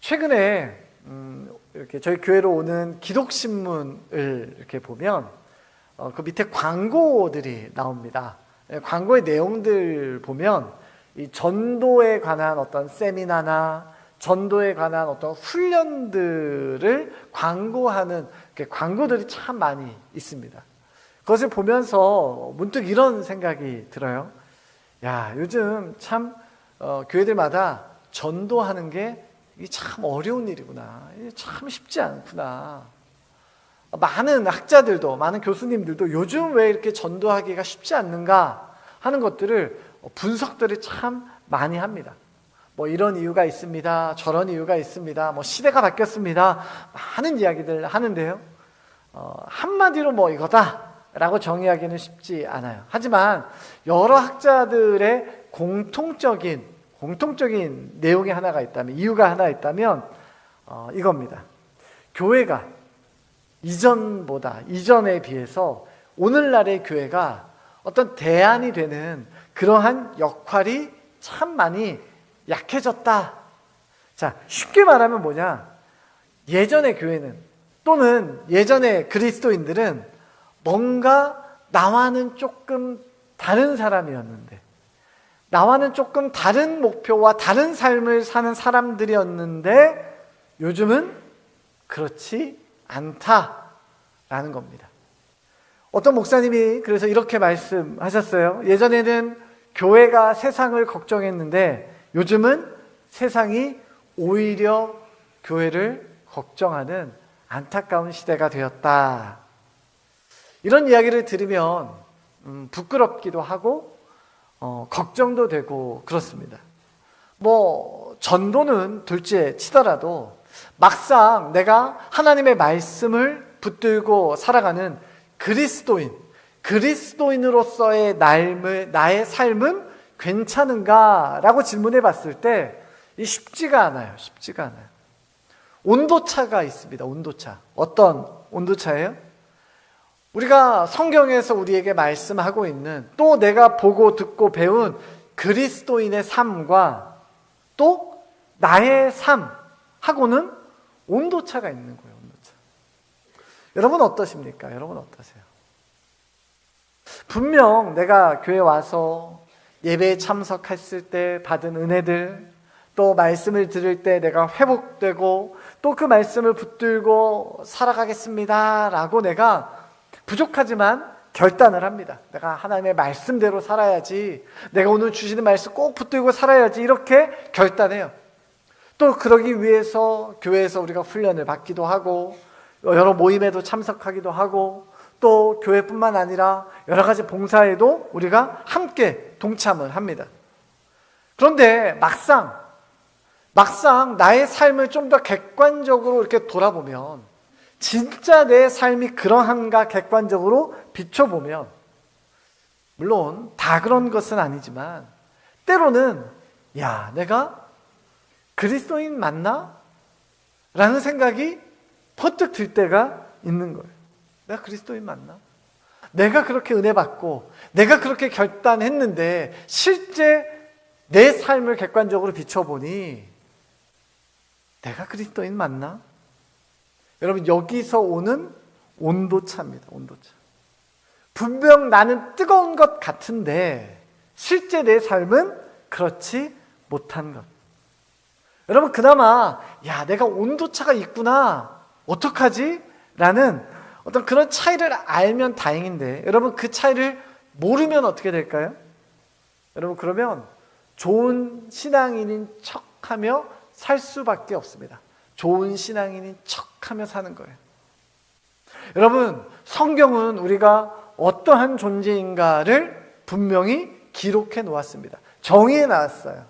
최근에 이렇게 저희 교회로 오는 기독신문을 이렇게 보면 그 밑에 광고들이 나옵니다. 광고의 내용들 보면 이 전도에 관한 어떤 세미나나 전도에 관한 어떤 훈련들을 광고하는 광고들이 참 많이 있습니다. 그것을 보면서 문득 이런 생각이 들어요. 야, 요즘 참 교회들마다 전도하는 게 이게 참 어려운 일이구나. 이게 참 쉽지 않구나. 많은 학자들도, 많은 교수님들도 요즘 왜 이렇게 전도하기가 쉽지 않는가 하는 것들을 분석들을 참 많이 합니다. 뭐 이런 이유가 있습니다. 저런 이유가 있습니다. 뭐 시대가 바뀌었습니다. 많은 이야기들 하는데요. 한마디로 뭐 이거다라고 정의하기는 쉽지 않아요. 하지만 여러 학자들의 공통적인 내용이 하나가 있다면, 이유가 하나 있다면 이겁니다. 교회가 이전에 비해서 오늘날의 교회가 어떤 대안이 되는 그러한 역할이 참 많이 약해졌다. 자, 쉽게 말하면 뭐냐? 예전의 교회는 또는 예전의 그리스도인들은 뭔가 나와는 조금 다른 사람이었는데, 나와는 조금 다른 목표와 다른 삶을 사는 사람들이었는데 요즘은 그렇지 않다라는 겁니다. 어떤 목사님이 그래서 이렇게 말씀하셨어요. 예전에는 교회가 세상을 걱정했는데 요즘은 세상이 오히려 교회를 걱정하는 안타까운 시대가 되었다. 이런 이야기를 들으면 부끄럽기도 하고 걱정도 되고 그렇습니다. 뭐 전도는 둘째 치더라도 막상 내가 하나님의 말씀을 붙들고 살아가는 그리스도인으로서의 나의 삶은 괜찮은가라고 질문해 봤을 때 쉽지가 않아요. 온도차가 있습니다. 온도차. 어떤 온도차예요? 우리가 성경에서 우리에게 말씀하고 있는, 또 내가 보고 듣고 배운 그리스도인의 삶과 또 나의 삶하고는 온도차가 있는 거예요. 온도차. 여러분 어떠십니까? 여러분 어떠세요? 분명 내가 교회 와서 예배에 참석했을 때 받은 은혜들, 또 말씀을 들을 때 내가 회복되고 또 그 말씀을 붙들고 살아가겠습니다 라고 내가 부족하지만 결단을 합니다. 내가 하나님의 말씀대로 살아야지, 내가 오늘 주시는 말씀 꼭 붙들고 살아야지, 이렇게 결단해요. 또 그러기 위해서 교회에서 우리가 훈련을 받기도 하고 여러 모임에도 참석하기도 하고 또 교회뿐만 아니라 여러 가지 봉사에도 우리가 함께 동참을 합니다. 그런데 막상 나의 삶을 좀 더 객관적으로 이렇게 돌아보면, 진짜 내 삶이 그러한가 객관적으로 비춰보면, 물론 다 그런 것은 아니지만 때로는 야, 내가 그리스도인 맞나? 라는 생각이 퍼뜩 들 때가 있는 거예요. 내가 그리스도인 맞나? 내가 그렇게 은혜 받고 내가 그렇게 결단했는데 실제 내 삶을 객관적으로 비춰보니 내가 그리스도인 맞나? 여러분, 여기서 오는 온도차입니다. 온도차. 분명 나는 뜨거운 것 같은데 실제 내 삶은 그렇지 못한 것. 여러분, 그나마 야, 내가 온도차가 있구나, 어떡하지? 라는 어떤 그런 차이를 알면 다행인데, 여러분 그 차이를 모르면 어떻게 될까요? 여러분, 그러면 좋은 신앙인인 척하며 살 수밖에 없습니다. 좋은 신앙인인 척하며 사는 거예요. 여러분, 성경은 우리가 어떠한 존재인가를 분명히 기록해 놓았습니다. 정의해 놨어요.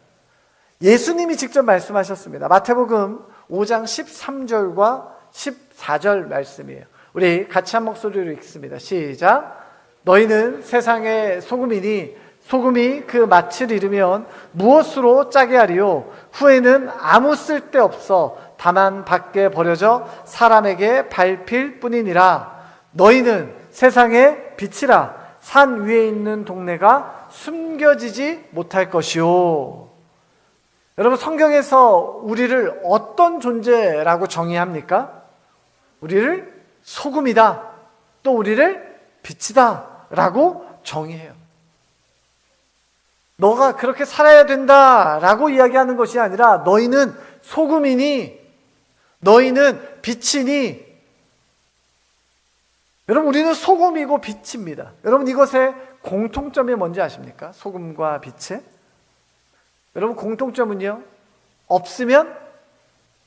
예수님이 직접 말씀하셨습니다. 마태복음 5장 13절과 14절 말씀이에요. 우리 같이 한 목소리로 읽습니다. 시작. 너희는 세상의 소금이니 소금이 그 맛을 잃으면 무엇으로 짜게 하리요? 후에는 아무 쓸데없어 다만 밖에 버려져 사람에게 밟힐 뿐이니라. 너희는 세상의 빛이라. 산 위에 있는 동네가 숨겨지지 못할 것이요. 여러분, 성경에서 우리를 어떤 존재라고 정의합니까? 우리를 소금이다, 또 우리를 빛이다 라고 정의해요. 너가 그렇게 살아야 된다라고 이야기하는 것이 아니라 너희는 소금이니, 너희는 빛이니. 여러분, 우리는 소금이고 빛입니다. 여러분, 이것의 공통점이 뭔지 아십니까? 소금과 빛의 여러분, 공통점은요, 없으면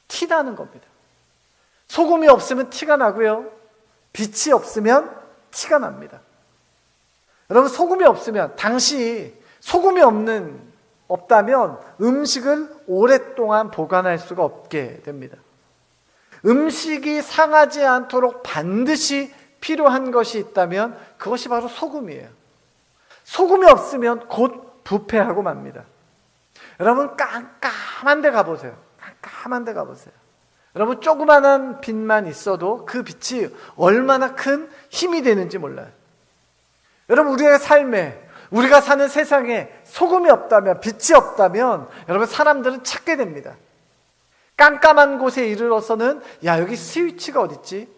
티 나는 겁니다. 소금이 없으면 티가 나고요, 빛이 없으면 티가 납니다. 여러분, 소금이 없으면, 당시 소금이 없다면 음식을 오랫동안 보관할 수가 없게 됩니다. 음식이 상하지 않도록 반드시 필요한 것이 있다면 그것이 바로 소금이에요. 소금이 없으면 곧 부패하고 맙니다. 여러분, 깜깜한 데 가보세요. 깜깜한 데 가보세요. 여러분, 조그만한 빛만 있어도 그 빛이 얼마나 큰 힘이 되는지 몰라요. 여러분, 우리의 삶에, 우리가 사는 세상에 소금이 없다면, 빛이 없다면 여러분, 사람들은 찾게 됩니다. 깜깜한 곳에 이르러서는 야, 여기 스위치가 어딨지?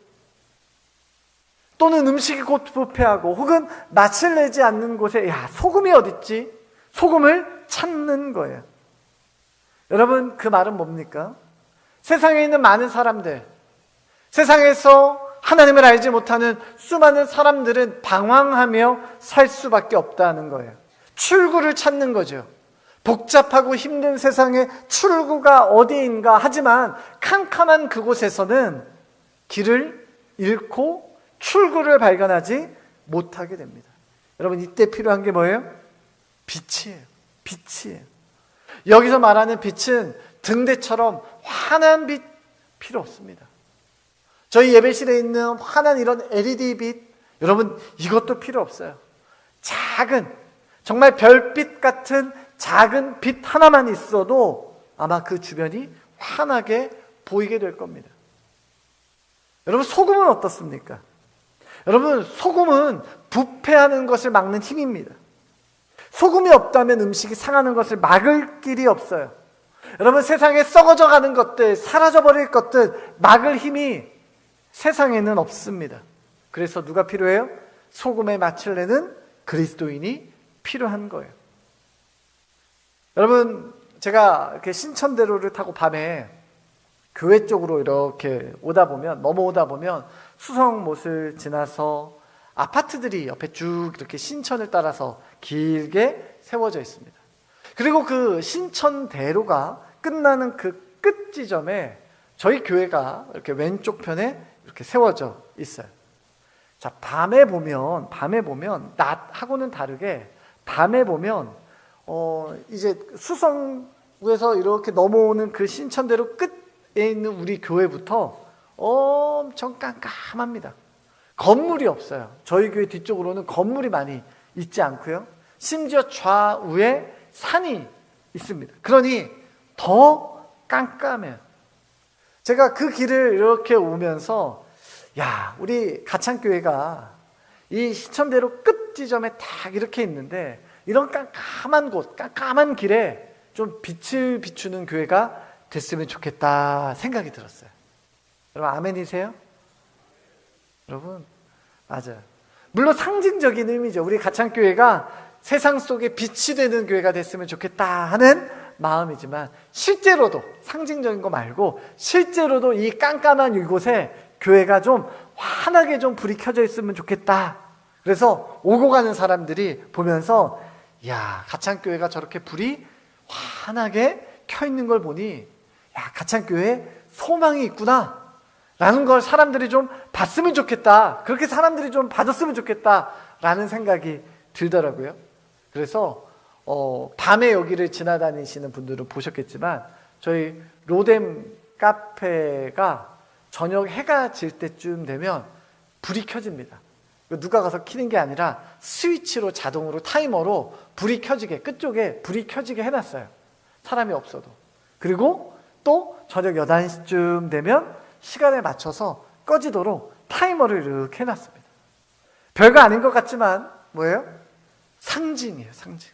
또는 음식이 곧 부패하고, 혹은 맛을 내지 않는 곳에 야, 소금이 어딨지? 소금을 찾는 거예요. 여러분, 그 말은 뭡니까? 세상에 있는 많은 사람들, 세상에서 하나님을 알지 못하는 수많은 사람들은 방황하며 살 수밖에 없다는 거예요. 출구를 찾는 거죠. 복잡하고 힘든 세상에 출구가 어디인가 하지만 캄캄한 그곳에서는 길을 잃고 출구를 발견하지 못하게 됩니다. 여러분, 이때 필요한 게 뭐예요? 빛이에요. 빛이에요. 여기서 말하는 빛은 등대처럼 환한 빛 필요 없습니다. 저희 예배실에 있는 환한 이런 LED 빛, 여러분, 이것도 필요 없어요. 작은, 정말 별빛 같은 작은 빛 하나만 있어도 아마 그 주변이 환하게 보이게 될 겁니다. 여러분, 소금은 어떻습니까? 여러분, 소금은 부패하는 것을 막는 힘입니다. 소금이 없다면 음식이 상하는 것을 막을 길이 없어요. 여러분, 세상에 썩어져 가는 것들, 사라져버릴 것들 막을 힘이 세상에는 없습니다. 그래서 누가 필요해요? 소금의 맛을 내는 그리스도인이 필요한 거예요. 여러분, 제가 이렇게 신천대로를 타고 밤에 교회 쪽으로 이렇게 넘어오다 보면 수성못을 지나서 아파트들이 옆에 쭉 이렇게 신천을 따라서 길게 세워져 있습니다. 그리고 그 신천대로가 끝나는 그 끝 지점에 저희 교회가 이렇게 왼쪽 편에 이렇게 세워져 있어요. 자, 밤에 보면 낮하고는 다르게 밤에 보면 이제 수성구에서 이렇게 넘어오는 그 신천대로 끝에 있는 우리 교회부터 엄청 깜깜합니다. 건물이 없어요. 저희 교회 뒤쪽으로는 건물이 많이 있지 않고요. 심지어 좌우에 산이 있습니다. 그러니 더 깜깜해요. 제가 그 길을 이렇게 오면서 야, 우리 가창교회가 이 신천대로 끝 지점에 딱 이렇게 있는데 이런 깜깜한 곳, 깜깜한 길에 좀 빛을 비추는 교회가 됐으면 좋겠다 생각이 들었어요. 여러분, 아멘이세요? 여러분, 맞아요. 물론 상징적인 의미죠. 우리 가창교회가 세상 속에 빛이 되는 교회가 됐으면 좋겠다 하는 마음이지만, 실제로도 상징적인 거 말고 실제로도 이 깜깜한 이곳에 교회가 좀 환하게 좀 불이 켜져 있으면 좋겠다. 그래서 오고 가는 사람들이 보면서 야, 가창교회가 저렇게 불이 환하게 켜 있는 걸 보니 야, 가창교회에 소망이 있구나 라는 걸 사람들이 좀 봤으면 좋겠다, 그렇게 사람들이 좀 받았으면 좋겠다 라는 생각이 들더라고요. 그래서 밤에 여기를 지나다니시는 분들은 보셨겠지만 저희 로뎀 카페가 저녁 해가 질 때쯤 되면 불이 켜집니다. 누가 가서 켜는 게 아니라 스위치로 자동으로 타이머로 불이 켜지게, 끝쪽에 불이 켜지게 해놨어요. 사람이 없어도. 그리고 또 저녁 11시쯤 되면 시간에 맞춰서 꺼지도록 타이머를 이렇게 해놨습니다. 별거 아닌 것 같지만 뭐예요? 상징이에요, 상징.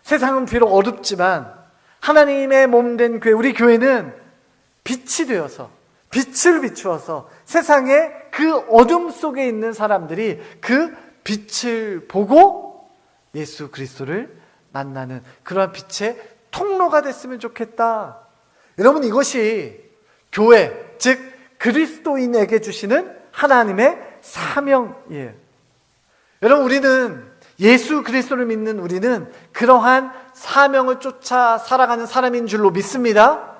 세상은 비록 어둡지만 하나님의 몸된 교회, 우리 교회는 빛이 되어서, 빛을 비추어서 세상에 그 어둠 속에 있는 사람들이 그 빛을 보고 예수 그리스도를 만나는 그러한 빛의 통로가 됐으면 좋겠다. 여러분, 이것이 교회, 즉 그리스도인에게 주시는 하나님의 사명이에요. 여러분, 우리는 예수 그리스도를 믿는 우리는 그러한 사명을 쫓아 살아가는 사람인 줄로 믿습니다.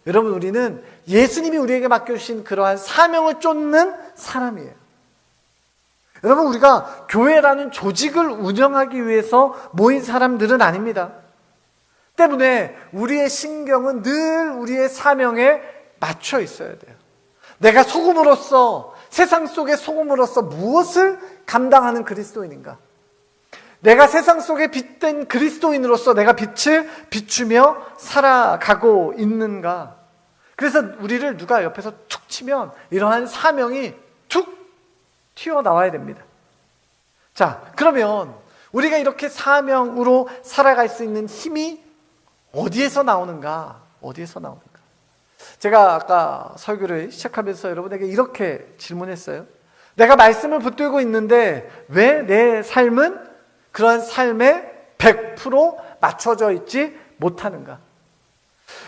여러분, 우리는 예수님이 우리에게 맡겨주신 그러한 사명을 쫓는 사람이에요. 여러분, 우리가 교회라는 조직을 운영하기 위해서 모인 사람들은 아닙니다. 때문에 우리의 신경은 늘 우리의 사명에 맞춰 있어야 돼요. 내가 소금으로서, 세상 속의 소금으로서 무엇을 감당하는 그리스도인인가? 내가 세상 속에 빛된 그리스도인으로서 내가 빛을 비추며 살아가고 있는가? 그래서 우리를 누가 옆에서 툭 치면 이러한 사명이 툭 튀어나와야 됩니다. 자, 그러면 우리가 이렇게 사명으로 살아갈 수 있는 힘이 어디에서 나오는가? 어디에서 나오는가? 제가 아까 설교를 시작하면서 여러분에게 이렇게 질문했어요. 내가 말씀을 붙들고 있는데 왜 내 삶은 그런 삶에 100% 맞춰져 있지 못하는가?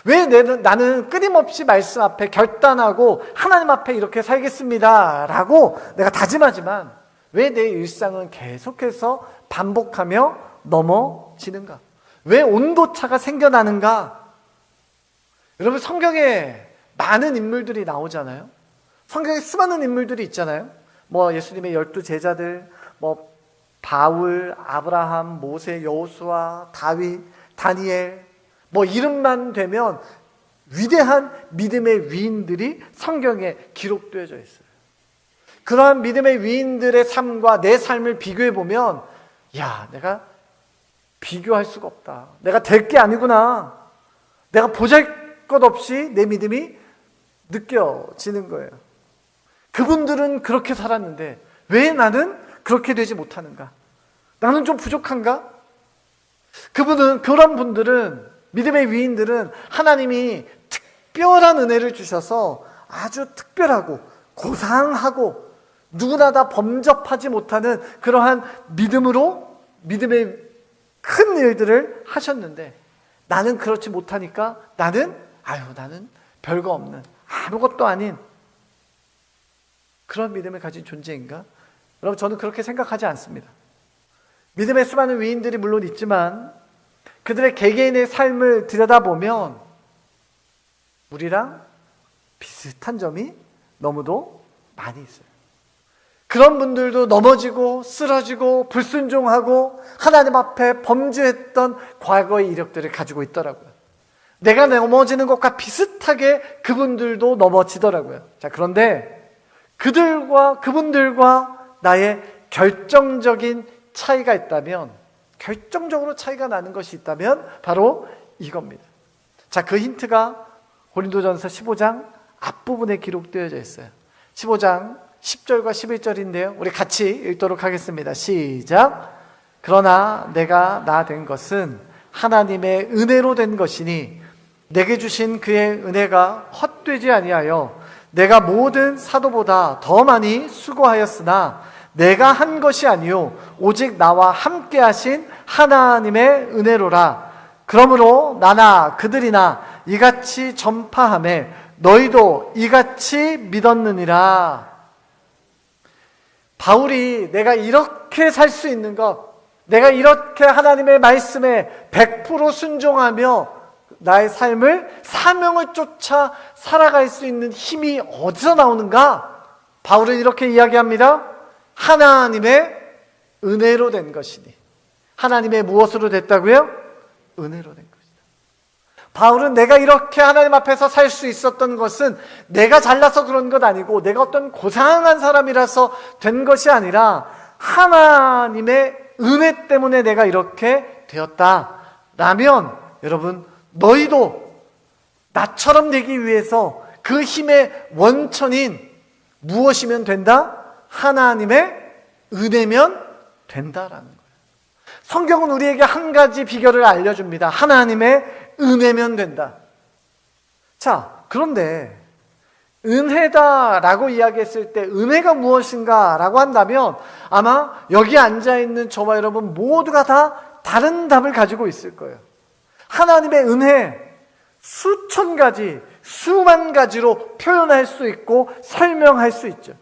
왜 나는 끊임없이 말씀 앞에 결단하고 하나님 앞에 이렇게 살겠습니다 라고 내가 다짐하지만 왜 내 일상은 계속해서 반복하며 넘어지는가? 왜 온도차가 생겨나는가? 여러분, 성경에 많은 인물들이 나오잖아요. 성경에 수많은 인물들이 있잖아요. 뭐 예수님의 12 제자들, 뭐 바울, 아브라함, 모세, 여호수아, 다윗, 다니엘, 뭐 이름만 되면 위대한 믿음의 위인들이 성경에 기록되어져 있어요. 그러한 믿음의 위인들의 삶과 내 삶을 비교해 보면, 야, 내가 비교할 수가 없다. 내가 될 게 아니구나. 내가 보잘것없이 내 믿음이 느껴지는 거예요. 그분들은 그렇게 살았는데 왜 나는 그렇게 되지 못하는가? 나는 좀 부족한가? 그런 분들은, 믿음의 위인들은 하나님이 특별한 은혜를 주셔서 아주 특별하고 고상하고 누구나 다 범접하지 못하는 그러한 믿음의 큰 일들을 하셨는데, 나는 그렇지 못하니까 나는 별거 없는, 아무것도 아닌 그런 믿음을 가진 존재인가? 여러분, 저는 그렇게 생각하지 않습니다. 믿음의 수많은 위인들이 물론 있지만 그들의 개개인의 삶을 들여다보면 우리랑 비슷한 점이 너무도 많이 있어요. 그런 분들도 넘어지고 쓰러지고 불순종하고 하나님 앞에 범죄했던 과거의 이력들을 가지고 있더라고요. 내가 넘어지는 것과 비슷하게 그분들도 넘어지더라고요. 자, 그런데 그분들과 나의 결정적인 차이가 있다면, 결정적으로 차이가 나는 것이 있다면 바로 이겁니다. 자, 그 힌트가 고린도전서 15장 앞부분에 기록되어져 있어요. 15장 10절과 11절인데요. 우리 같이 읽도록 하겠습니다. 시작. 그러나 내가 나 된 것은 하나님의 은혜로 된 것이니 내게 주신 그의 은혜가 헛되지 아니하여 내가 모든 사도보다 더 많이 수고하였으나 내가 한 것이 아니요 오직 나와 함께 하신 하나님의 은혜로라. 그러므로 나나 그들이나 이같이 전파하매 너희도 이같이 믿었느니라. 바울이 내가 이렇게 살 수 있는 것, 내가 이렇게 하나님의 말씀에 100% 순종하며 나의 삶을, 사명을 쫓아 살아갈 수 있는 힘이 어디서 나오는가? 바울은 이렇게 이야기합니다. 하나님의 은혜로 된 것이니. 하나님의 무엇으로 됐다고요? 은혜로 된 것이다. 바울은 내가 이렇게 하나님 앞에서 살 수 있었던 것은 내가 잘나서 그런 것 아니고 내가 어떤 고상한 사람이라서 된 것이 아니라 하나님의 은혜 때문에 내가 이렇게 되었다라면, 여러분, 너희도 나처럼 되기 위해서 그 힘의 원천인 무엇이면 된다? 하나님의 은혜면 된다라는 거예요. 성경은 우리에게 한 가지 비결을 알려줍니다. 하나님의 은혜면 된다. 자, 그런데 은혜다라고 이야기했을 때 은혜가 무엇인가라고 한다면 아마 여기 앉아있는 저와 여러분 모두가 다 다른 답을 가지고 있을 거예요. 하나님의 은혜 수천 가지, 수만 가지로 표현할 수 있고 설명할 수 있죠.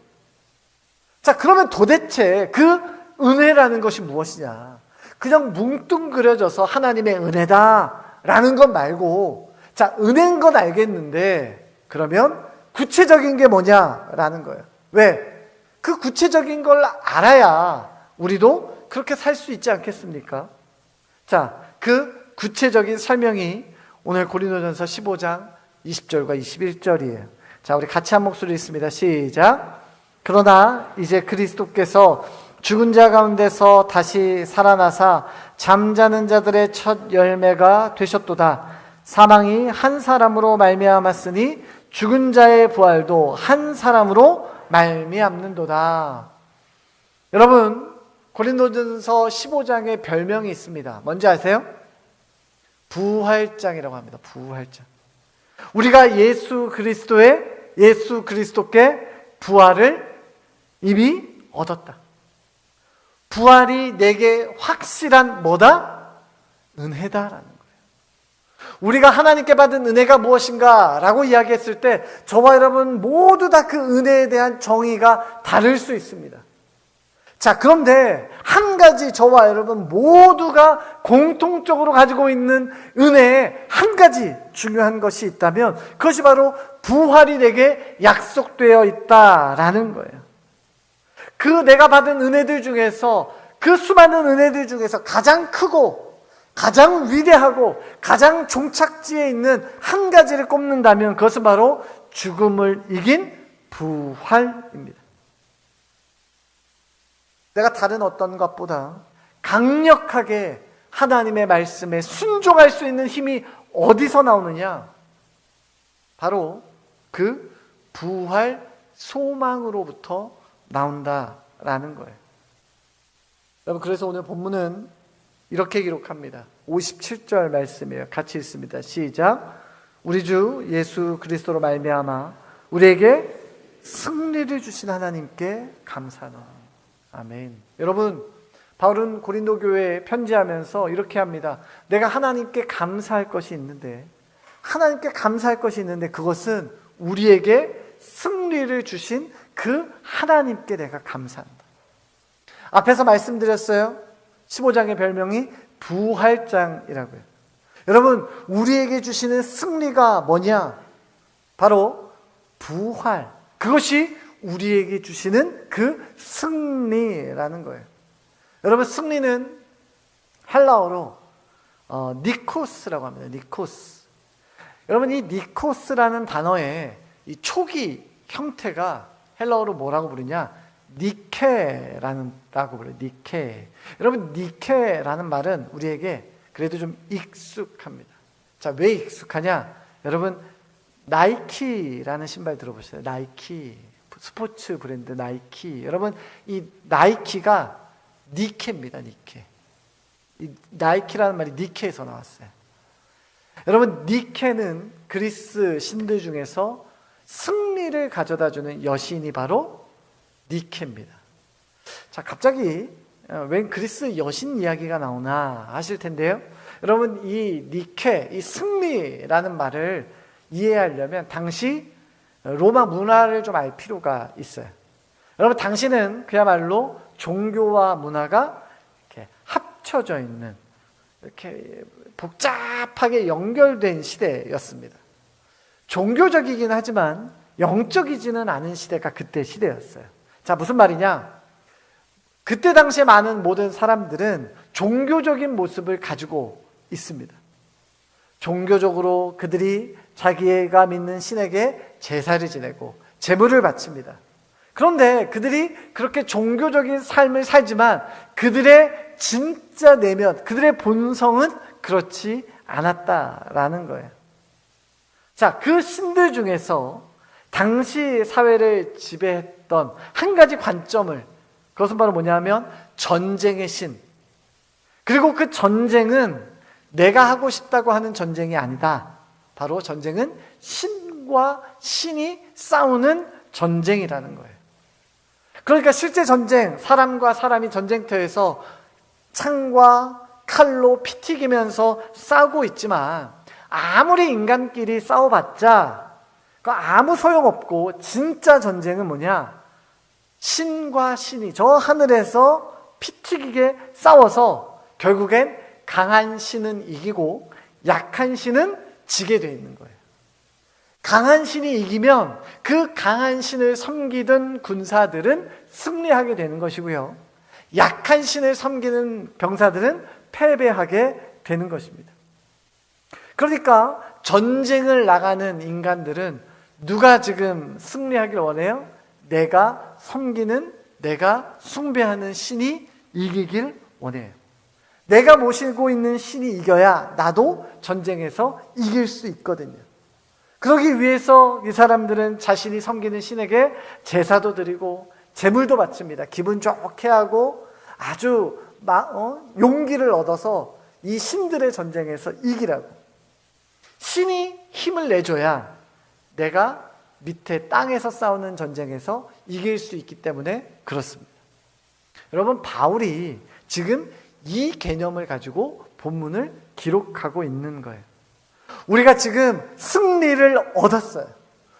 자, 그러면 도대체 그 은혜라는 것이 무엇이냐? 그냥 뭉뚱그려져서 하나님의 은혜다라는 것 말고, 자, 은혜인 건 알겠는데 그러면 구체적인 게 뭐냐라는 거예요. 왜? 그 구체적인 걸 알아야 우리도 그렇게 살 수 있지 않겠습니까? 자, 그 구체적인 설명이 오늘 고린도전서 15장 20절과 21절이에요. 자, 우리 같이 한 목소리 읽습니다. 시작. 그러나 이제 그리스도께서 죽은 자 가운데서 다시 살아나사 잠자는 자들의 첫 열매가 되셨도다. 사망이 한 사람으로 말미암았으니 죽은 자의 부활도 한 사람으로 말미암는도다. 여러분, 고린도전서 15장에 별명이 있습니다. 뭔지 아세요? 부활장이라고 합니다. 부활장. 우리가 예수 그리스도께 부활을 이미 얻었다. 부활이 내게 확실한 뭐다? 은혜다라는 거예요. 우리가 하나님께 받은 은혜가 무엇인가 라고 이야기했을 때 저와 여러분 모두 다 그 은혜에 대한 정의가 다를 수 있습니다. 자, 그런데 한 가지 저와 여러분 모두가 공통적으로 가지고 있는 은혜에 한 가지 중요한 것이 있다면 그것이 바로 부활이 내게 약속되어 있다라는 거예요. 그 내가 받은 은혜들 중에서, 그 수많은 은혜들 중에서 가장 크고 가장 위대하고 가장 종착지에 있는 한 가지를 꼽는다면 그것은 바로 죽음을 이긴 부활입니다. 내가 다른 어떤 것보다 강력하게 하나님의 말씀에 순종할 수 있는 힘이 어디서 나오느냐? 바로 그 부활 소망으로부터 나온다라는 거예요. 여러분, 그래서 오늘 본문은 이렇게 기록합니다. 57절 말씀이에요. 같이 읽습니다. 시작. 우리 주 예수 그리스도로 말미암아 우리에게 승리를 주신 하나님께 감사하노니. 아멘. 여러분, 바울은 고린도 교회에 편지하면서 이렇게 합니다. 내가 하나님께 감사할 것이 있는데, 그것은 우리에게 승리를 주신 그 하나님께 내가 감사한다. 앞에서 말씀드렸어요. 15장의 별명이 부활장이라고요. 여러분, 우리에게 주시는 승리가 뭐냐? 바로 부활. 그것이 우리에게 주시는 그 승리라는 거예요. 여러분, 승리는 헬라어로 니코스라고 합니다. 니코스. 여러분, 이 니코스라는 단어의 이 초기 형태가 헬라어로 뭐라고 부르냐? 니케라고 불러요. 니케. 여러분, 니케라는 말은 우리에게 그래도 좀 익숙합니다. 자, 왜 익숙하냐? 여러분, 나이키라는 신발 들어보셨어요? 나이키. 스포츠 브랜드 나이키. 여러분, 이 나이키가 니케입니다. 니케. 이 나이키라는 말이 니케에서 나왔어요. 여러분, 니케는 그리스 신들 중에서 승리를 가져다주는 여신이 바로 니케입니다. 자, 갑자기 웬 그리스 여신 이야기가 나오나 하실 텐데요. 여러분, 이 니케, 이 승리라는 말을 이해하려면 당시 로마 문화를 좀 알 필요가 있어요. 여러분, 당시는 그야말로 종교와 문화가 이렇게 합쳐져 있는, 이렇게 복잡하게 연결된 시대였습니다. 종교적이긴 하지만 영적이지는 않은 시대가 그때 시대였어요. 자, 무슨 말이냐? 그때 당시에 많은 모든 사람들은 종교적인 모습을 가지고 있습니다. 종교적으로 그들이 자기가 믿는 신에게 제사를 지내고 제물을 바칩니다. 그런데 그들이 그렇게 종교적인 삶을 살지만 그들의 진짜 내면, 그들의 본성은 그렇지 않았다라는 거예요. 자, 그 신들 중에서 당시 사회를 지배했던 한 가지 관점을, 그것은 바로 뭐냐면 전쟁의 신. 그리고 그 전쟁은 내가 하고 싶다고 하는 전쟁이 아니다. 바로 전쟁은 신과 신이 싸우는 전쟁이라는 거예요. 그러니까 실제 전쟁, 사람과 사람이 전쟁터에서 창과 칼로 피 튀기면서 싸우고 있지만 아무리 인간끼리 싸워봤자 아무 소용없고, 진짜 전쟁은 뭐냐? 신과 신이 저 하늘에서 피 튀기게 싸워서 결국엔 강한 신은 이기고 약한 신은 지게 돼 있는 거예요. 강한 신이 이기면 그 강한 신을 섬기던 군사들은 승리하게 되는 것이고요, 약한 신을 섬기는 병사들은 패배하게 되는 것입니다. 그러니까 전쟁을 나가는 인간들은 누가 지금 승리하길 원해요? 내가 섬기는, 내가 숭배하는 신이 이기길 원해요. 내가 모시고 있는 신이 이겨야 나도 전쟁에서 이길 수 있거든요. 그러기 위해서 이 사람들은 자신이 섬기는 신에게 제사도 드리고 제물도 바칩니다. 기분 좋게 하고 아주 용기를 얻어서 이 신들의 전쟁에서 이기라고. 신이 힘을 내줘야 내가 밑에 땅에서 싸우는 전쟁에서 이길 수 있기 때문에 그렇습니다. 여러분, 바울이 지금 이 개념을 가지고 본문을 기록하고 있는 거예요. 우리가 지금 승리를 얻었어요.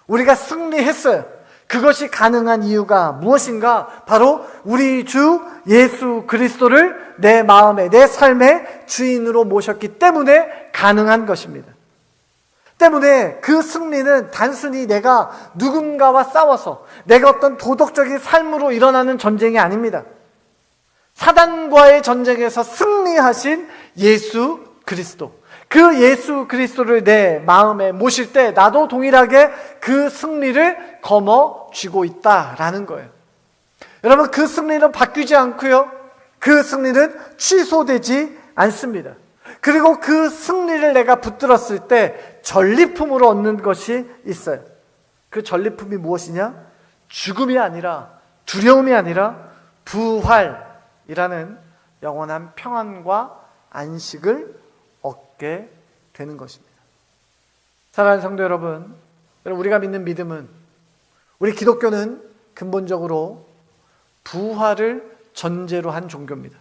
우리가 승리했어요. 그것이 가능한 이유가 무엇인가? 바로 우리 주 예수 그리스도를 내 마음에, 내 삶의 주인으로 모셨기 때문에 가능한 것입니다. 때문에 그 승리는 단순히 내가 누군가와 싸워서 내가 어떤 도덕적인 삶으로 일어나는 전쟁이 아닙니다. 사단과의 전쟁에서 승리하신 예수 그리스도, 그 예수 그리스도를 내 마음에 모실 때 나도 동일하게 그 승리를 거머쥐고 있다라는 거예요. 여러분, 그 승리는 바뀌지 않고요, 그 승리는 취소되지 않습니다. 그리고 그 승리를 내가 붙들었을 때 전리품으로 얻는 것이 있어요. 그 전리품이 무엇이냐? 죽음이 아니라, 두려움이 아니라 부활이라는 영원한 평안과 안식을 얻게 되는 것입니다. 사랑하는 성도 여러분, 우리가 믿는 믿음은, 우리 기독교는 근본적으로 부활을 전제로 한 종교입니다.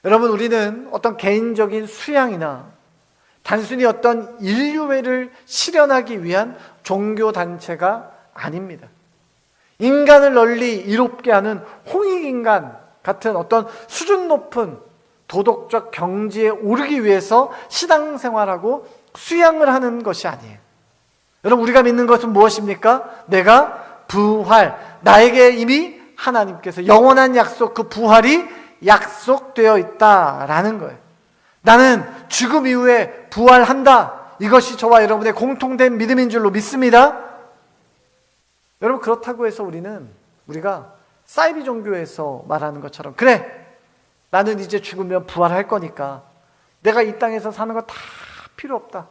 여러분, 우리는 어떤 개인적인 수양이나 단순히 어떤 인류애를 실현하기 위한 종교단체가 아닙니다. 인간을 널리 이롭게 하는 홍익인간 같은 어떤 수준 높은 도덕적 경지에 오르기 위해서 신앙생활하고 수양을 하는 것이 아니에요. 여러분, 우리가 믿는 것은 무엇입니까? 내가 부활, 나에게 이미 하나님께서 영원한 약속, 그 부활이 약속되어 있다라는 거예요. 나는 죽음 이후에 부활한다. 이것이 저와 여러분의 공통된 믿음인 줄로 믿습니다. 여러분, 그렇다고 해서 우리가 사이비 종교에서 말하는 것처럼, 그래, 나는 이제 죽으면 부활할 거니까 내가 이 땅에서 사는 거 다 필요 없다.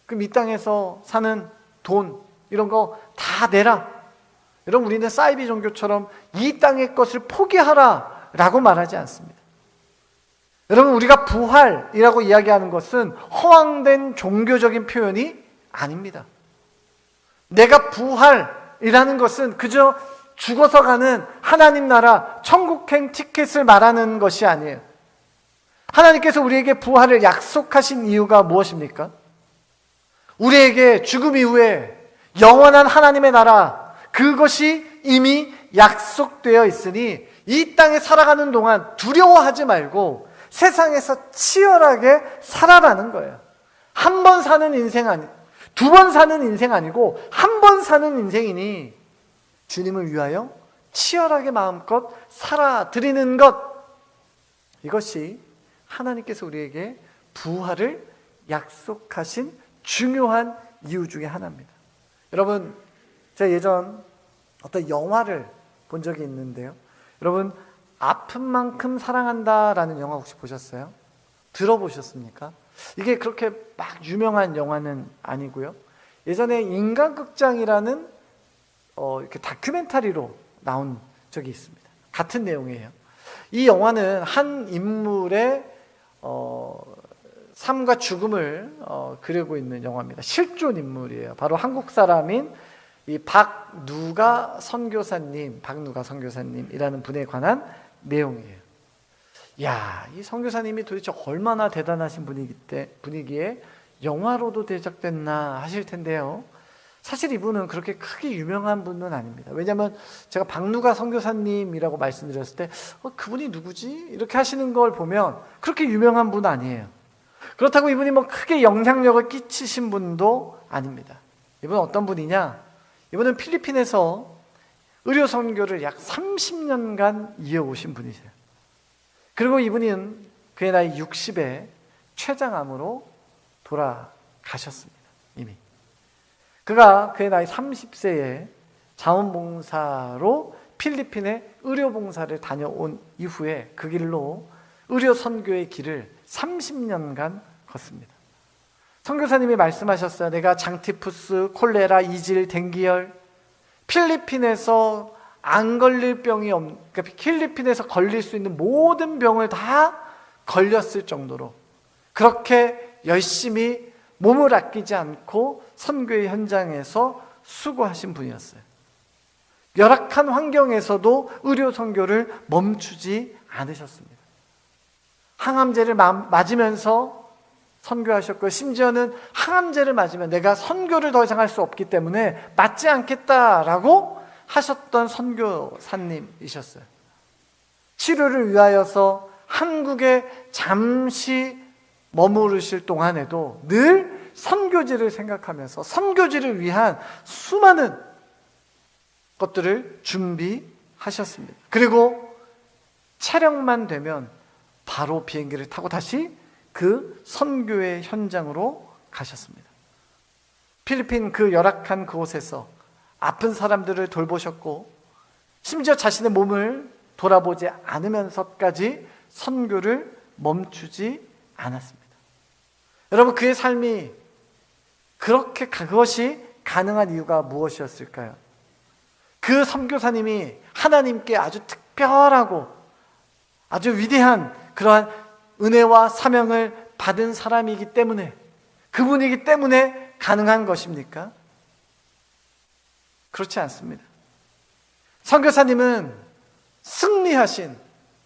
그럼 이 땅에서 사는 돈 이런 거 다 내라. 여러분, 우리는 사이비 종교처럼 이 땅의 것을 포기하라 라고 말하지 않습니다. 여러분, 우리가 부활이라고 이야기하는 것은 허황된 종교적인 표현이 아닙니다. 내가 부활이라는 것은 그저 죽어서 가는 하나님 나라 천국행 티켓을 말하는 것이 아니에요. 하나님께서 우리에게 부활을 약속하신 이유가 무엇입니까? 우리에게 죽음 이후에 영원한 하나님의 나라, 그것이 이미 약속되어 있으니 이 땅에 살아가는 동안 두려워하지 말고 세상에서 치열하게 살아라는 거예요. 한 번 사는 인생 아니, 두 번 사는 인생 아니고 한 번 사는 인생이니 주님을 위하여 치열하게 마음껏 살아드리는 것, 이것이 하나님께서 우리에게 부활을 약속하신 중요한 이유 중에 하나입니다. 여러분, 제가 예전 어떤 영화를 본 적이 있는데요, 여러분, 아픈 만큼 사랑한다라는 영화 혹시 보셨어요? 들어보셨습니까? 이게 그렇게 막 유명한 영화는 아니고요, 예전에 인간극장이라는 이렇게 다큐멘터리로 나온 적이 있습니다. 같은 내용이에요. 이 영화는 한 인물의 삶과 죽음을 그리고 있는 영화입니다. 실존 인물이에요. 바로 한국 사람인 이 박누가 선교사님이라는 분에 관한 내용이에요. 이 선교사님이 도대체 얼마나 대단하신 분이기에 영화로도 제작됐나 하실 텐데요. 사실 이분은 그렇게 크게 유명한 분은 아닙니다. 왜냐하면 제가 박누가 선교사님이라고 말씀드렸을 때 그분이 누구지? 이렇게 하시는 걸 보면 그렇게 유명한 분 아니에요. 그렇다고 이분이 크게 영향력을 끼치신 분도 아닙니다. 이분은 어떤 분이냐? 이분은 필리핀에서 의료 선교를 약 30년간 이어오신 분이세요. 그리고 이분은 그의 나이 60에 췌장암으로 돌아가셨습니다. 이미. 그가 그의 나이 30세에 자원봉사로 필리핀에 의료봉사를 다녀온 이후에 그 길로 의료 선교의 길을 30년간 걷습니다. 선교사님이 말씀하셨어요. 내가 장티푸스, 콜레라, 이질, 댕기열, 필리핀에서 안 걸릴 병이 그러니까 필리핀에서 걸릴 수 있는 모든 병을 다 걸렸을 정도로 그렇게 열심히 몸을 아끼지 않고 선교의 현장에서 수고하신 분이었어요. 열악한 환경에서도 의료 선교를 멈추지 않으셨습니다. 항암제를 맞으면서 선교하셨고, 심지어는 항암제를 맞으면 내가 선교를 더 이상 할 수 없기 때문에 맞지 않겠다라고 하셨던 선교사님이셨어요. 치료를 위하여서 한국에 잠시 머무르실 동안에도 늘 선교지를 생각하면서 선교지를 위한 수많은 것들을 준비하셨습니다. 그리고 촬영만 되면 바로 비행기를 타고 다시 그 선교의 현장으로 가셨습니다. 필리핀 그 열악한 그곳에서 아픈 사람들을 돌보셨고, 심지어 자신의 몸을 돌아보지 않으면서까지 선교를 멈추지 않았습니다. 여러분, 그의 삶이 그것이 가능한 이유가 무엇이었을까요? 그 선교사님이 하나님께 아주 특별하고 아주 위대한 그러한 은혜와 사명을 받은 사람이기 때문에, 그분이기 때문에 가능한 것입니까? 그렇지 않습니다. 선교사님은 승리하신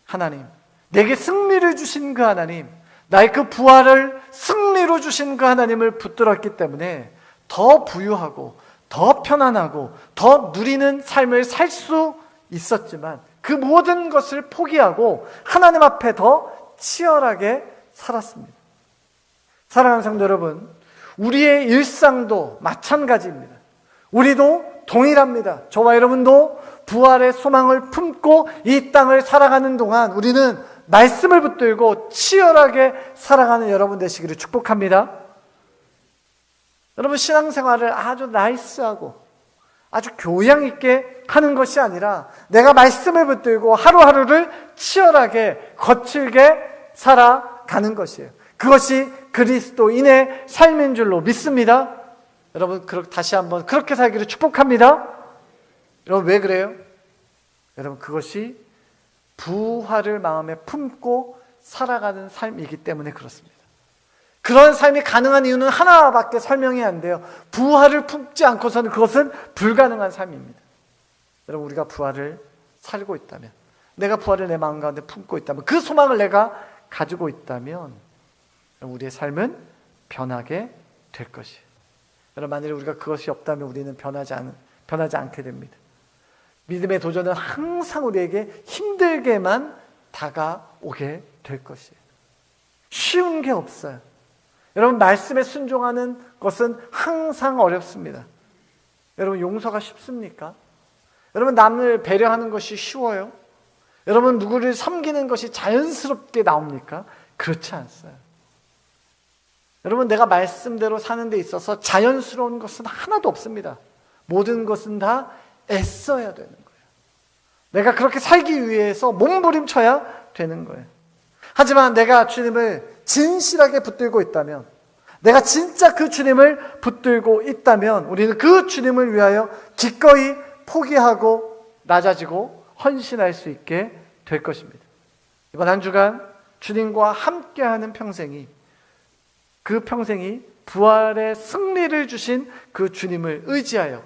하나님, 내게 승리를 주신 그 하나님, 나의 그 부활을 승리로 주신 그 하나님을 붙들었기 때문에 더 부유하고 더 편안하고 더 누리는 삶을 살 수 있었지만, 그 모든 것을 포기하고 하나님 앞에 더 치열하게 살았습니다. 사랑하는 성도 여러분, 우리의 일상도 마찬가지입니다. 우리도 동일합니다. 저와 여러분도 부활의 소망을 품고 이 땅을 살아가는 동안 우리는 말씀을 붙들고 치열하게 살아가는 여러분 되시기를 축복합니다. 여러분, 신앙생활을 아주 나이스하고 아주 교양 있게 하는 것이 아니라 내가 말씀을 붙들고 하루하루를 치열하게 거칠게 살아가는 것이에요. 그것이 그리스도인의 삶인 줄로 믿습니다. 여러분, 다시 한번 그렇게 살기를 축복합니다. 여러분, 왜 그래요? 여러분, 그것이 부활을 마음에 품고 살아가는 삶이기 때문에 그렇습니다. 그런 삶이 가능한 이유는 하나밖에 설명이 안 돼요. 부활을 품지 않고서는 그것은 불가능한 삶입니다. 여러분, 우리가 부활을 살고 있다면, 내가 부활을 내 마음 가운데 품고 있다면, 그 소망을 내가 가지고 있다면 우리의 삶은 변하게 될 것이에요. 여러분, 만약에 우리가 그것이 없다면 우리는 변하지 않게 됩니다. 믿음의 도전은 항상 우리에게 힘들게만 다가오게 될 것이에요. 쉬운 게 없어요. 여러분, 말씀에 순종하는 것은 항상 어렵습니다. 여러분, 용서가 쉽습니까? 여러분, 남을 배려하는 것이 쉬워요? 여러분, 누구를 섬기는 것이 자연스럽게 나옵니까? 그렇지 않아요. 여러분, 내가 말씀대로 사는 데 있어서 자연스러운 것은 하나도 없습니다. 모든 것은 다 애써야 되는 거예요. 내가 그렇게 살기 위해서 몸부림쳐야 되는 거예요. 하지만 내가 주님을 진실하게 붙들고 있다면, 내가 진짜 그 주님을 붙들고 있다면 우리는 그 주님을 위하여 기꺼이 포기하고 낮아지고 헌신할 수 있게 될 것입니다. 이번 한 주간 주님과 함께하는 평생이 그 평생이 부활의 승리를 주신 그 주님을 의지하여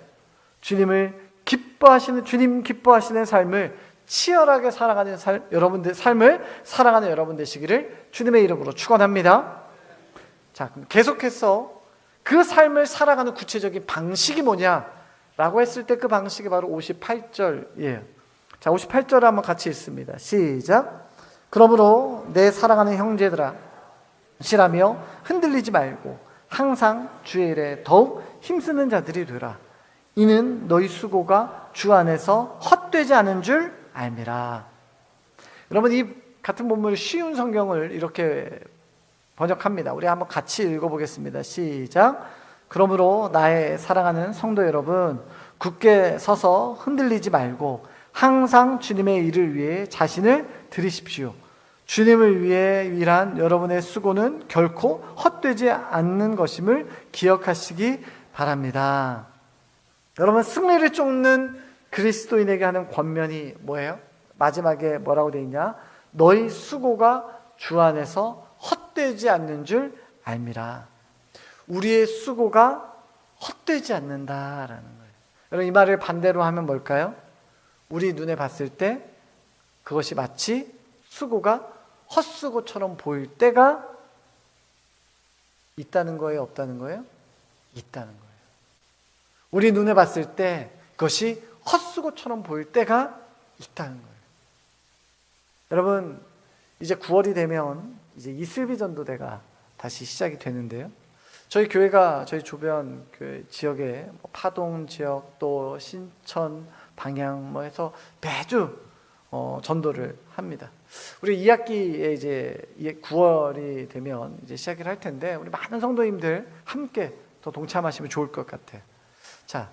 주님 기뻐하시는 삶을 치열하게 살아가는 삶을 살아가는 여러분 되시기를 주님의 이름으로 축원합니다. 자, 그럼 계속해서 그 삶을 살아가는 구체적인 방식이 뭐냐라고 했을 때 그 방식이 바로 58절이에요. 자, 58절을 한번 같이 읽습니다. 시작. 그러므로 내 사랑하는 형제들아, 시라며 흔들리지 말고 항상 주의 일에 더욱 힘쓰는 자들이 되라. 이는 너희 수고가 주 안에서 헛되지 않은 줄 알미라. 여러분, 이 같은 본문을 쉬운 성경을 이렇게 번역합니다. 우리 한번 같이 읽어보겠습니다. 시작. 그러므로 나의 사랑하는 성도 여러분, 굳게 서서 흔들리지 말고 항상 주님의 일을 위해 자신을 드리십시오. 주님을 위해 일한 여러분의 수고는 결코 헛되지 않는 것임을 기억하시기 바랍니다. 여러분, 승리를 쫓는 그리스도인에게 하는 권면이 뭐예요? 마지막에 뭐라고 되어 있냐? 너희 수고가 주 안에서 헛되지 않는 줄 알미라. 우리의 수고가 헛되지 않는다라는 거예요. 여러분, 이 말을 반대로 하면 뭘까요? 우리 눈에 봤을 때 그것이 마치 수고가 헛수고처럼 보일 때가 있다는 거예요? 없다는 거예요? 있다는 거예요. 우리 눈에 봤을 때 그것이 헛수고처럼 보일 때가 있다는 거예요. 여러분, 이제 9월이 되면 이제 이슬비 전도대가 다시 시작이 되는데요. 저희 교회가 저희 주변 그 지역에 파동 지역 또 신천 방향 해서 매주 전도를 합니다. 우리 2학기에 이제 9월이 되면 이제 시작을 할 텐데 우리 많은 성도님들 함께 더 동참하시면 좋을 것 같아요. 자,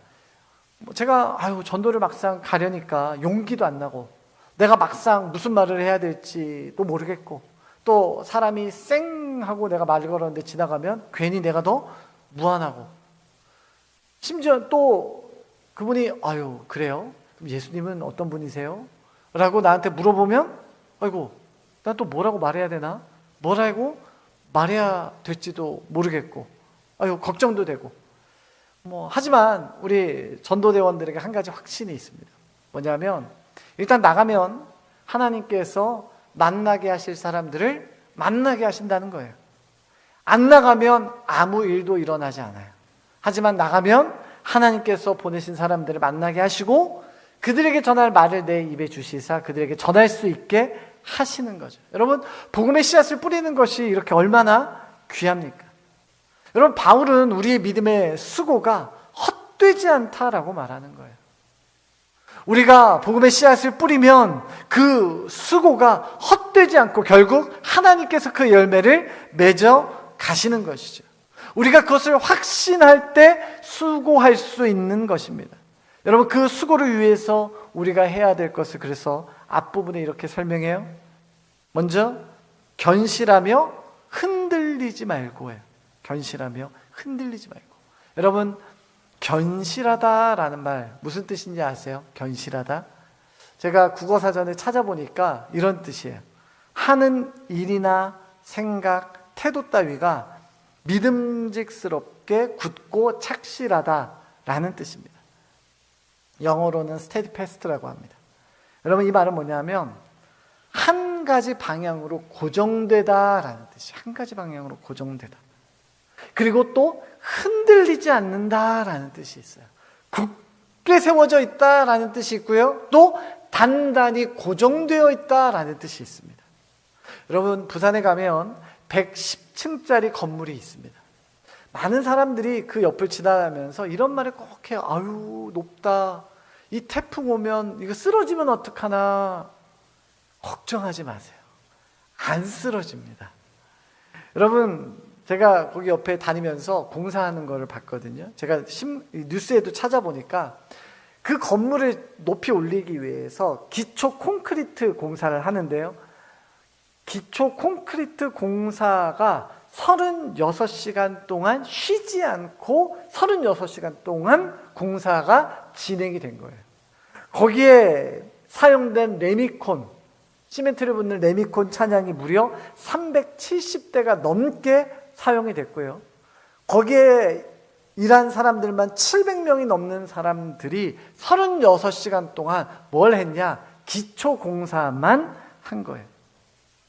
제가 전도를 막상 가려니까 용기도 안 나고 내가 막상 무슨 말을 해야 될지도 모르겠고 또 사람이 쌩하고 내가 말을 걸었는데 지나가면 괜히 내가 더 무안하고 심지어 또 그분이 그래요? 그럼 예수님은 어떤 분이세요? 라고 나한테 물어보면 난 또 뭐라고 말해야 되나? 뭐라고 말해야 될지도 모르겠고 걱정도 되고 하지만 우리 전도대원들에게 한 가지 확신이 있습니다. 뭐냐면 일단 나가면 하나님께서 만나게 하실 사람들을 만나게 하신다는 거예요. 안 나가면 아무 일도 일어나지 않아요. 하지만 나가면 하나님께서 보내신 사람들을 만나게 하시고 그들에게 전할 말을 내 입에 주시사 그들에게 전할 수 있게 하시는 거죠. 여러분, 복음의 씨앗을 뿌리는 것이 이렇게 얼마나 귀합니까? 여러분, 바울은 우리의 믿음의 수고가 헛되지 않다라고 말하는 거예요. 우리가 복음의 씨앗을 뿌리면 그 수고가 헛되지 않고 결국 하나님께서 그 열매를 맺어 가시는 것이죠. 우리가 그것을 확신할 때 수고할 수 있는 것입니다. 여러분, 그 수고를 위해서 우리가 해야 될 것을 그래서 앞부분에 이렇게 설명해요. 먼저 견실하며 흔들리지 말고 해요. 견실하며 흔들리지 말고. 여러분, 견실하다라는 말 무슨 뜻인지 아세요? 견실하다. 제가 국어사전을 찾아보니까 이런 뜻이에요. 하는 일이나 생각, 태도 따위가 믿음직스럽게 굳고 착실하다라는 뜻입니다. 영어로는 steadfast라고 합니다. 여러분, 이 말은 뭐냐면 한 가지 방향으로 고정되다라는 뜻이에요. 한 가지 방향으로 고정되다. 그리고 또 흔들리지 않는다라는 뜻이 있어요. 굳게 세워져 있다라는 뜻이 있고요. 또 단단히 고정되어 있다라는 뜻이 있습니다. 여러분, 부산에 가면 110층짜리 건물이 있습니다. 많은 사람들이 그 옆을 지나가면서 이런 말을 꼭 해요. 높다. 이 태풍 오면 이거 쓰러지면 어떡하나. 걱정하지 마세요. 안 쓰러집니다. 여러분, 제가 거기 옆에 다니면서 공사하는 거를 봤거든요. 제가 뉴스에도 찾아보니까 그 건물을 높이 올리기 위해서 기초 콘크리트 공사를 하는데요. 기초 콘크리트 공사가 36시간 동안 쉬지 않고 36시간 동안 공사가 진행이 된 거예요. 거기에 사용된 레미콘, 시멘트를 붓는 레미콘 찬양이 무려 370대가 넘게 사용이 됐고요. 거기에 일한 사람들만 700명이 넘는 사람들이 36시간 동안 뭘 했냐? 기초공사만 한 거예요.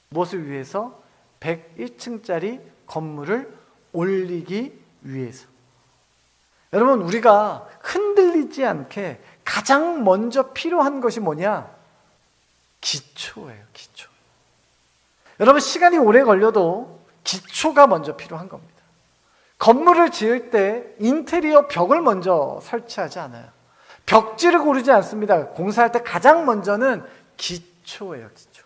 무엇을 위해서? 101층짜리 건물을 올리기 위해서. 여러분, 우리가 흔들리지 않게 가장 먼저 필요한 것이 뭐냐? 기초예요, 기초. 여러분, 시간이 오래 걸려도 기초가 먼저 필요한 겁니다. 건물을 지을 때 인테리어 벽을 먼저 설치하지 않아요. 벽지를 고르지 않습니다. 공사할 때 가장 먼저는 기초예요, 기초.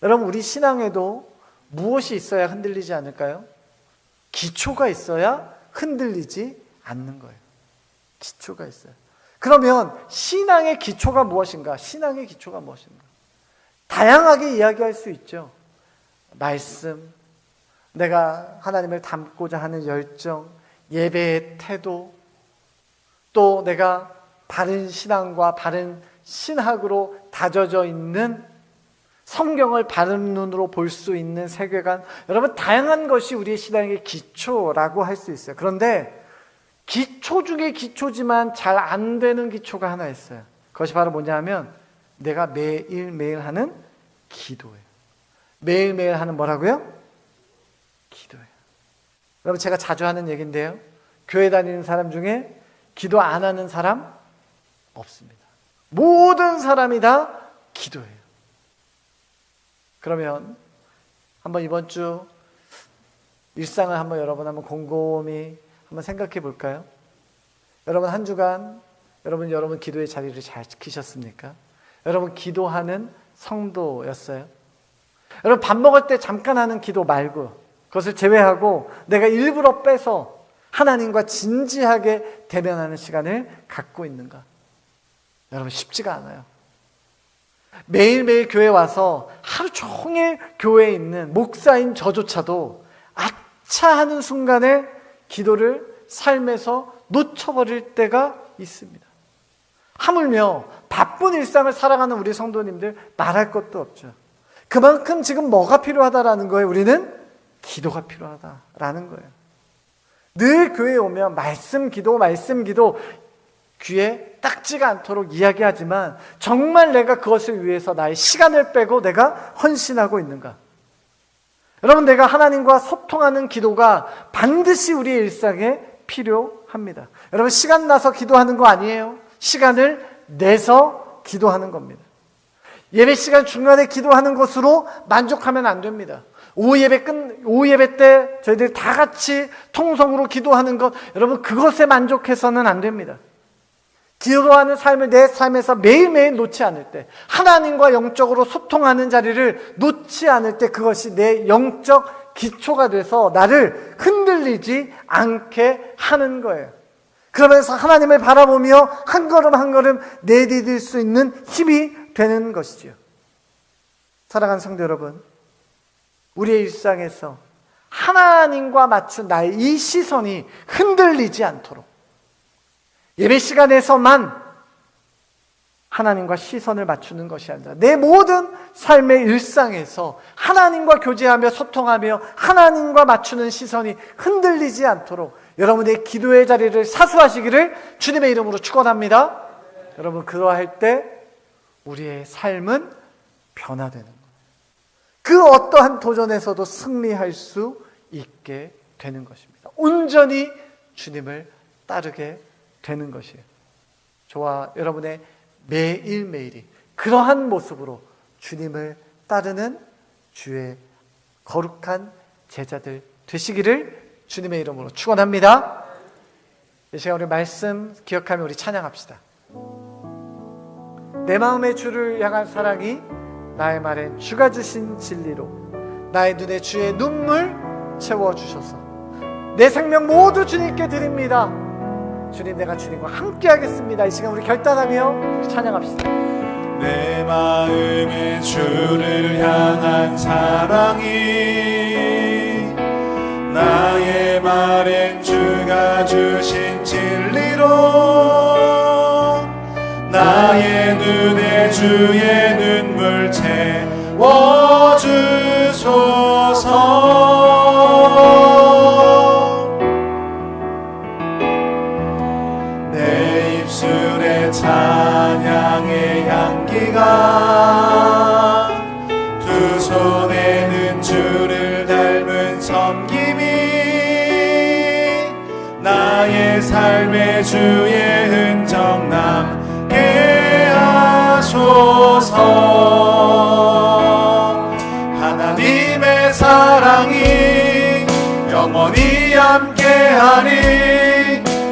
여러분, 우리 신앙에도 무엇이 있어야 흔들리지 않을까요? 기초가 있어야 흔들리지 않는 거예요. 기초가 있어요. 그러면 신앙의 기초가 무엇인가? 신앙의 기초가 무엇인가? 다양하게 이야기할 수 있죠. 말씀, 내가 하나님을 닮고자 하는 열정, 예배의 태도, 또 내가 바른 신앙과 바른 신학으로 다져져 있는 성경을 바른 눈으로 볼 수 있는 세계관, 여러분, 다양한 것이 우리의 신앙의 기초라고 할 수 있어요. 그런데 기초 중에 기초지만 잘 안 되는 기초가 하나 있어요. 그것이 바로 뭐냐면 내가 매일매일 하는 기도예요. 매일매일 하는 뭐라고요? 기도예요. 여러분, 제가 자주 하는 얘기인데요, 교회 다니는 사람 중에 기도 안 하는 사람 없습니다. 모든 사람이 다 기도해요. 그러면 한번 이번 주 일상을 한번 여러분 한번 곰곰이 한번 생각해 볼까요? 여러분, 한 주간 여러분 기도의 자리를 잘 지키셨습니까? 여러분, 기도하는 성도였어요? 여러분, 밥 먹을 때 잠깐 하는 기도 말고, 그것을 제외하고 내가 일부러 빼서 하나님과 진지하게 대면하는 시간을 갖고 있는가? 여러분, 쉽지가 않아요. 매일매일 교회 와서 하루 종일 교회에 있는 목사인 저조차도 아차 하는 순간에 기도를 삶에서 놓쳐버릴 때가 있습니다. 하물며 바쁜 일상을 살아가는 우리 성도님들 말할 것도 없죠. 그만큼 지금 뭐가 필요하다라는 거예요? 우리는 기도가 필요하다라는 거예요. 늘 교회에 오면 말씀 기도 귀에 딱지가 않도록 이야기하지만 정말 내가 그것을 위해서 나의 시간을 빼고 내가 헌신하고 있는가? 여러분, 내가 하나님과 소통하는 기도가 반드시 우리의 일상에 필요합니다. 여러분, 시간 나서 기도하는 거 아니에요. 시간을 내서 기도하는 겁니다. 예배 시간 중간에 기도하는 것으로 만족하면 안 됩니다. 오후 예배 때 저희들 다 같이 통성으로 기도하는 것, 여러분, 그것에 만족해서는 안 됩니다. 기도하는 삶을 내 삶에서 매일매일 놓지 않을 때, 하나님과 영적으로 소통하는 자리를 놓지 않을 때, 그것이 내 영적 기초가 돼서 나를 흔들리지 않게 하는 거예요. 그러면서 하나님을 바라보며 한 걸음 한 걸음 내디딜 수 있는 힘이 되는 것이지요. 사랑하는 성도 여러분, 우리의 일상에서 하나님과 맞춘 나의 이 시선이 흔들리지 않도록 예배 시간에서만 하나님과 시선을 맞추는 것이 아니라 내 모든 삶의 일상에서 하나님과 교제하며 소통하며 하나님과 맞추는 시선이 흔들리지 않도록 여러분의 기도의 자리를 사수하시기를 주님의 이름으로 축원합니다. 여러분, 그러할 때 우리의 삶은 변화되는 거예요. 그 어떠한 도전에서도 승리할 수 있게 되는 것입니다. 온전히 주님을 따르게 되는 것이에요. 저와 여러분의 매일매일이 그러한 모습으로 주님을 따르는 주의 거룩한 제자들 되시기를 주님의 이름으로 축원합니다. 이 시간 우리 말씀 기억하며 우리 찬양합시다. 내 마음의 주를 향한 사랑이 나의 말엔 주가 주신 진리로 나의 눈에 주의 눈물 채워주셔서 내 생명 모두 주님께 드립니다. 주님, 내가 주님과 함께 하겠습니다. 이 시간 우리 결단하며 찬양합시다. 내 마음의 주를 향한 사랑이 나의 말엔 주가 주신 진리로 나의 눈에 주의 눈물 채워주소서. 찬양의 향기가 두 손에는 주를 닮은 섬김이 나의 삶의 주의 흔적 남게 하소서. 하나님의 사랑이 영원히 함께하니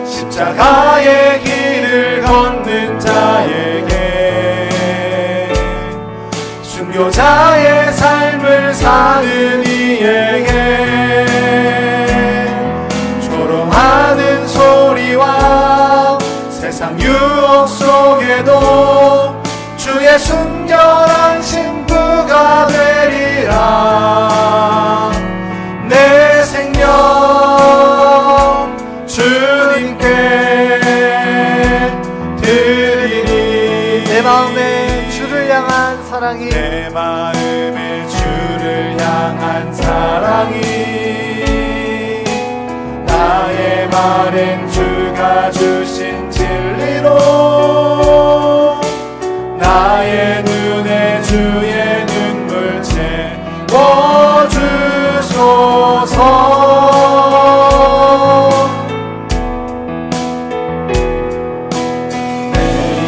십자가의 길을 걷는 자에게 순교자의 삶을 사는 이에게 조롱하는 소리와 세상 유혹 속에도 주의 순결한 신부가 되리라. 내 생명 주님께 드리니. 내 마음에 주를 향한 사랑이, 내 마음에 주를 향한 사랑이 나의 말엔 주가 주신 진리로 나의 눈에 주의 눈물 채워주소서. 내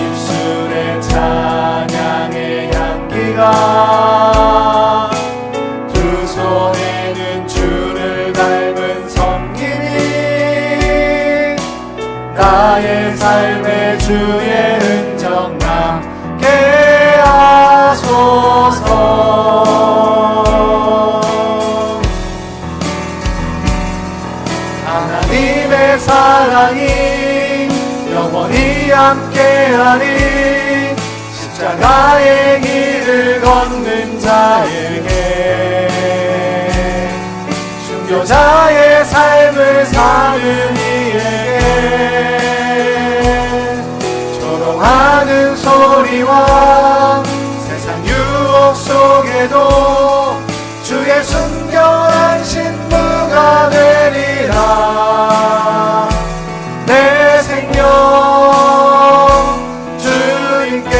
입술에 찬양의 향기가 두 손에는 주를 닮은 섬김이 나의 삶의 주의 흔적 남게 하소서. 하나님의 사랑이 영원히 함께하니 십자가의 길을 걷는 자에게 순교자의 삶을 사는 이에게 조롱하는 소리와 세상 유혹 속에도 주의 순결한 신부가 되리라. 내 생명 주님께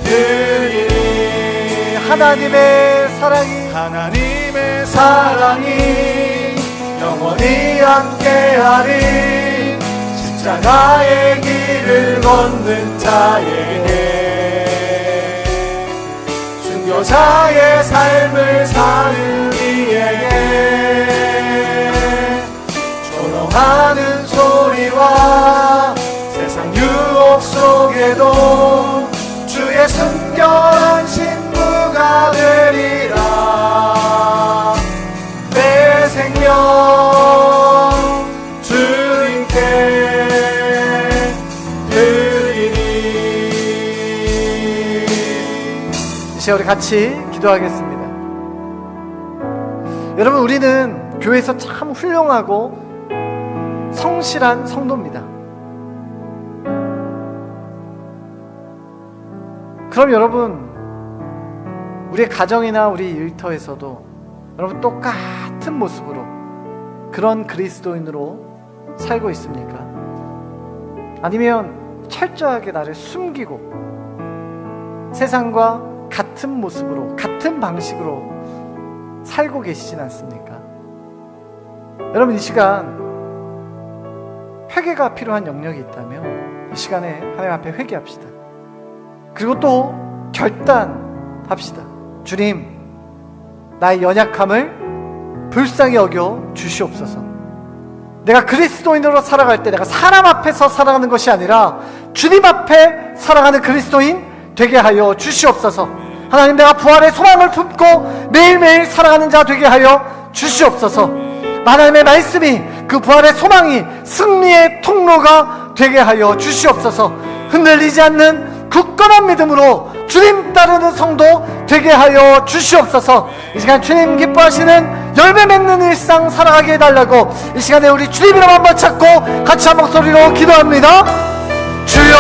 드리니. 하나님의 사랑이 영원히 함께하리 십자가의 길을 걷는 자에게 순교자의 삶을 사는 이에게 조롱하는 소리와 세상 유혹 속에도 주의 순결한 신부가 되리라. 내 생명 주님께 드리니. 이제 우리 같이 기도하겠습니다. 여러분, 우리는 교회에서 참 훌륭하고 성실한 성도입니다. 그럼 여러분, 우리의 가정이나 우리 일터에서도 여러분 똑같은 모습으로 그런 그리스도인으로 살고 있습니까? 아니면 철저하게 나를 숨기고 세상과 같은 모습으로, 같은 방식으로 살고 계시진 않습니까? 여러분, 이 시간 회개가 필요한 영역이 있다면 이 시간에 하나님 앞에 회개합시다. 그리고 또 결단합시다. 주님, 나의 연약함을 불쌍히 여겨 주시옵소서. 내가 그리스도인으로 살아갈 때 내가 사람 앞에서 살아가는 것이 아니라 주님 앞에 살아가는 그리스도인 되게 하여 주시옵소서. 하나님, 내가 부활의 소망을 품고 매일매일 살아가는 자 되게 하여 주시옵소서. 하나님의 말씀이, 그 부활의 소망이 승리의 통로가 되게 하여 주시옵소서. 흔들리지 않는 굳건한 믿음으로 주님 따르는 성도 되게 하여 주시옵소서. 이 시간 주님 기뻐하시는 열매 맺는 일상 살아가게 해달라고 이 시간에 우리 주님 이름 한번 찾고 같이 한 목소리로 기도합니다. 주여